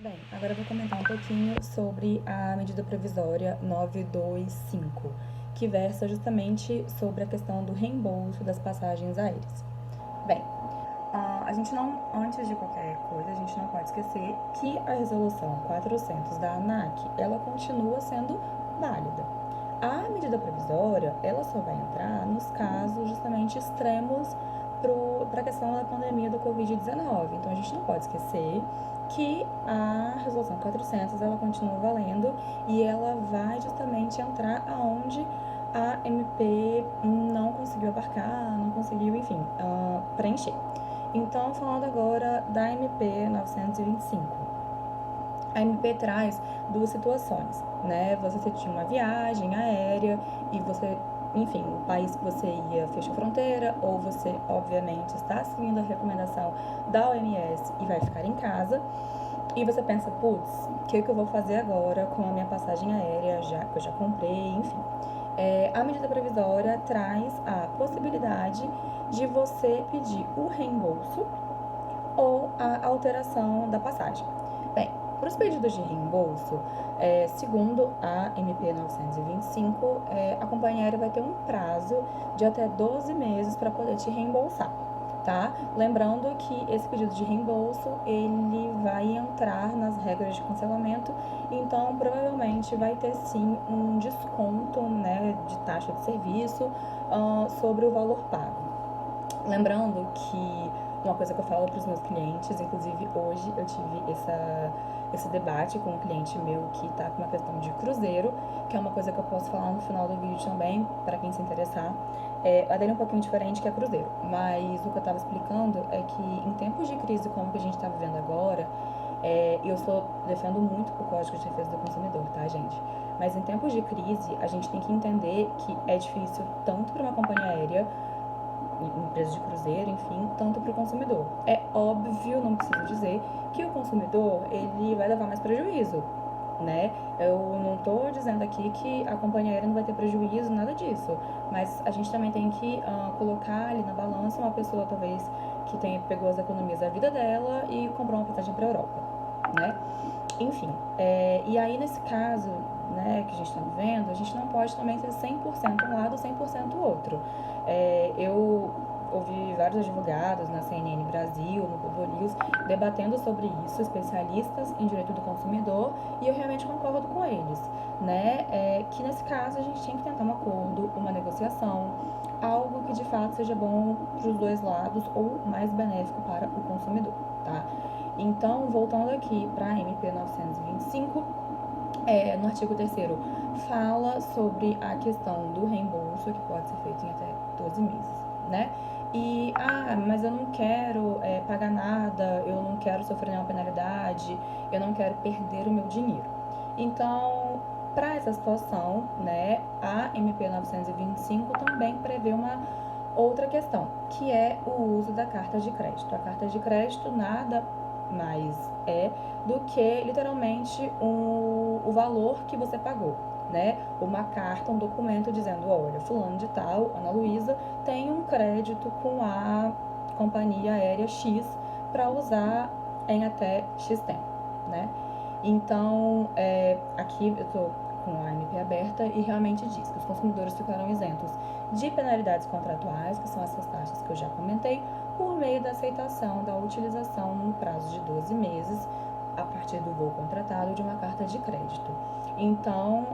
Bem, agora eu vou comentar um pouquinho sobre a medida provisória 925, que versa justamente sobre a questão do reembolso das passagens aéreas. Bem, a gente não, antes de qualquer coisa, a gente não pode esquecer que a resolução 400 da ANAC, ela continua sendo válida. A medida provisória, ela só vai entrar nos casos justamente extremos para a questão da pandemia do Covid-19. Então, a gente não pode esquecer que a resolução 400, ela continua valendo e ela vai justamente entrar aonde a MP não conseguiu abarcar, não conseguiu, enfim, preencher. Então, falando agora da MP 925. A MP traz duas situações, né? Você tinha uma viagem aérea e você, enfim, o país que você ia fechou fronteira, ou você, obviamente, está seguindo a recomendação da OMS e vai ficar em casa. E você pensa, putz, o que eu vou fazer agora com a minha passagem aérea, já que eu já comprei, enfim. A medida provisória traz a possibilidade de você pedir o reembolso ou a alteração da passagem. Bem, para os pedidos de reembolso, segundo a MP 925, a companhia aérea vai ter um prazo de até 12 meses para poder te reembolsar, tá? Lembrando que esse pedido de reembolso, ele vai entrar nas regras de cancelamento, então provavelmente vai ter sim um desconto, né, de taxa de serviço sobre o valor pago. Lembrando que uma coisa que eu falo para os meus clientes, inclusive hoje eu tive esse debate com um cliente meu que está com uma questão de cruzeiro, que é uma coisa que eu posso falar no final do vídeo também, para quem se interessar. A dele é um pouquinho diferente que a cruzeiro, mas o que eu estava explicando é que em tempos de crise como que a gente está vivendo agora, eu defendo muito o Código de Defesa do Consumidor, tá, gente? Mas em tempos de crise, a gente tem que entender que é difícil tanto para uma companhia aérea, empresa de cruzeiro, enfim, tanto para o consumidor. É óbvio, não preciso dizer, que o consumidor, ele vai levar mais prejuízo, né? Eu não estou dizendo aqui que a companhia aérea não vai ter prejuízo, nada disso, mas a gente também tem que colocar ali na balança uma pessoa, talvez, que pegou as economias da vida dela e comprou uma passagem para a Europa, né? Enfim, e aí nesse caso, né, que a gente está vivendo, a gente não pode também ser 100% um lado, 100% o outro. Eu ouvi vários advogados na CNN Brasil, no Globo News, debatendo sobre isso, especialistas em direito do consumidor, e eu realmente concordo com eles, né, que nesse caso a gente tinha que tentar um acordo, uma negociação, algo que de fato seja bom para os dois lados ou mais benéfico para o consumidor, tá? Então, voltando aqui para a MP 925, no artigo 3º, fala sobre a questão do reembolso, que pode ser feito em até 12 meses, né? E, mas eu não quero pagar nada, eu não quero sofrer nenhuma penalidade, eu não quero perder o meu dinheiro. Então, para essa situação, né, a MP 925 também prevê uma outra questão, que é o uso da carta de crédito. A carta de crédito nada mais do que literalmente o valor que você pagou, né? Uma carta, um documento dizendo, olha, fulano de tal, Ana Luísa, tem um crédito com a companhia aérea X para usar em até X tempo, né? Então, aqui eu tô com a MP aberta e realmente diz que os consumidores ficarão isentos de penalidades contratuais, que são essas taxas que eu já comentei, por meio da aceitação da utilização no prazo de 12 meses, a partir do voo contratado, de uma carta de crédito. Então,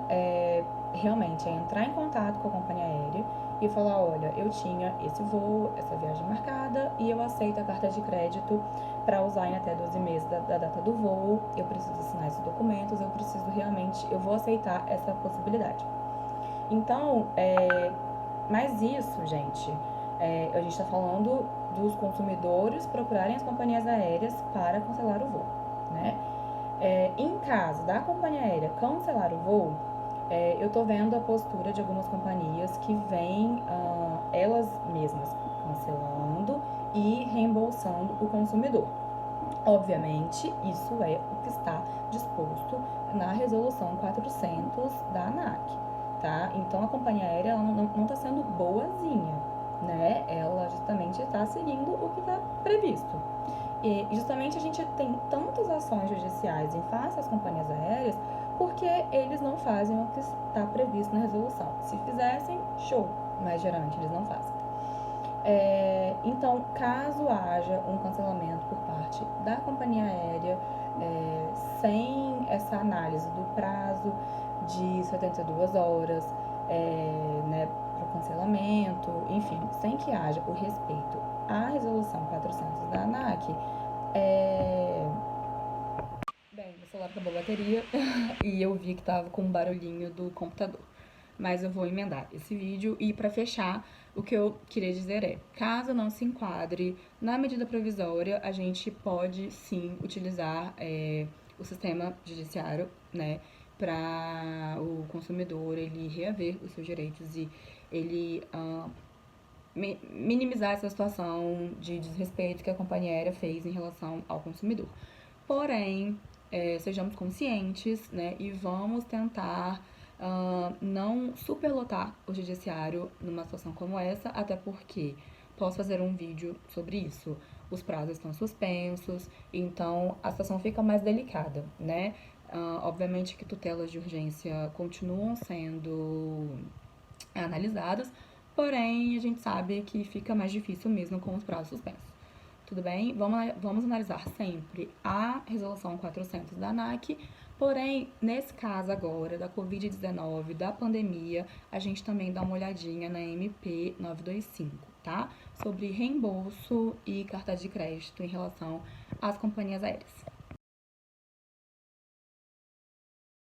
realmente, é entrar em contato com a companhia aérea e falar, olha, eu tinha esse voo, essa viagem marcada e eu aceito a carta de crédito para usar em até 12 meses da data do voo, eu preciso assinar esses documentos, eu vou aceitar essa possibilidade. Então, mas isso, gente, a gente está falando dos consumidores procurarem as companhias aéreas para cancelar o voo, né? Em caso da companhia aérea cancelar o voo, eu tô vendo a postura de algumas companhias que vêm elas mesmas cancelando e reembolsando o consumidor. Obviamente, isso é o que está disposto na resolução 400 da ANAC, tá? Então, a companhia aérea ela não está sendo boazinha, né? Ela justamente está seguindo o que está previsto. E justamente a gente tem tantas ações judiciais em face às companhias aéreas porque eles não fazem o que está previsto na resolução. Se fizessem, show, mas geralmente eles não fazem. Então, caso haja um cancelamento por parte da companhia aérea, sem essa análise do prazo de 72 horas, né, para o cancelamento, enfim, sem que haja o respeito à resolução 400 da ANAC, bem, meu celular acabou a bateria e eu vi que tava com um barulhinho do computador. Mas eu vou emendar esse vídeo e para fechar, o que eu queria dizer é, caso não se enquadre na medida provisória, a gente pode sim utilizar o sistema judiciário, né, para o consumidor ele reaver os seus direitos e ele minimizar essa situação de desrespeito que a companhia aérea fez em relação ao consumidor. Porém, sejamos conscientes, né, e vamos tentar não superlotar o judiciário numa situação como essa, até porque posso fazer um vídeo sobre isso. Os prazos estão suspensos, então a situação fica mais delicada, né? Obviamente que tutelas de urgência continuam sendo analisadas, porém a gente sabe que fica mais difícil mesmo com os prazos suspensos. Tudo bem? Vamos analisar sempre a resolução 400 da ANAC, porém, nesse caso agora, da Covid-19, da pandemia, a gente também dá uma olhadinha na MP 925, tá? Sobre reembolso e carta de crédito em relação às companhias aéreas.